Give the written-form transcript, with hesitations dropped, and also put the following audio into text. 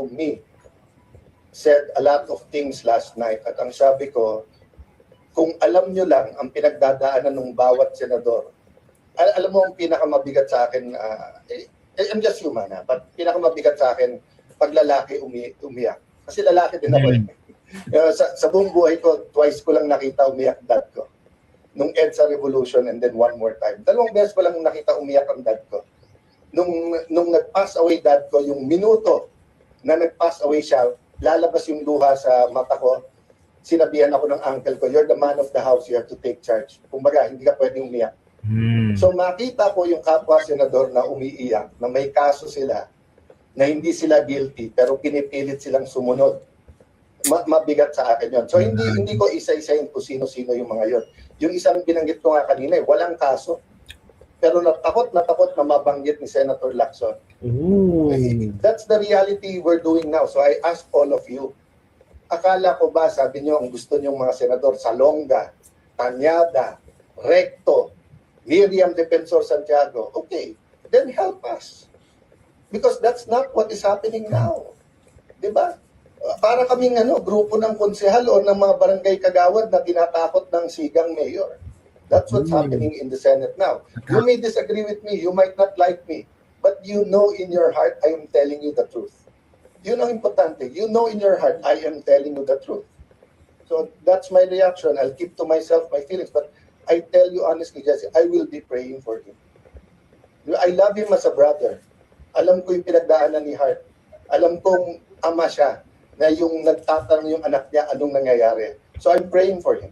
told me, said a lot of things last night. At ang sabi ko, kung alam nyo lang ang pinagdadaanan ng bawat senador, alam mo ang pinakamabigat sa akin, I'm just human, but pinakamabigat sa akin, pag lalaki umiyak. Kasi lalaki din ako. Sa buong buhay ko, twice ko lang nakita umiyak dad ko. Nung EDSA Revolution and then one more time. 2 beses ko lang nakita umiyak ang dad ko. Nung nag-pass away dad ko, yung minuto na nag-pass away siya, lalabas yung luha sa mata ko, sinabihan ako ng uncle ko, you're the man of the house, you have to take charge. Kumbaga, hindi ka pwedeng umiyak. So makita ko yung kapwa senador na umiiyak, na may kaso sila, na hindi sila guilty, pero pinipilit silang sumunod. Mabigat sa akin yon. So hindi ko isa-isahin kung sino-sino yung mga yon. Yung isang binanggit ko nga kanina, walang kaso. Pero natakot na mabanggit ni Senator Lacson. That's the reality we're doing now. So I ask all of you, akala ko ba, sabi niyo, ang gusto niyong mga senador, Salonga, Tanyada, Recto, Miriam Defensor Santiago, okay, then help us. Because that's not what is happening now. Diba? Para kaming grupo ng konsehal o ng mga barangay kagawad na tinatakot ng sigang mayor. That's what's happening in the Senate now. You may disagree with me, you might not like me, but you know in your heart, I am telling you the truth. Yun ang importante. You know in your heart, I am telling you the truth. So that's my reaction. I'll keep to myself my feelings, but I tell you honestly, Jesse, I will be praying for him. I love him as a brother. Alam ko yung pinagdaanan ni Hart. Alam kong ama siya na yung nagtatanong yung anak niya anong nangyayari. So I'm praying for him.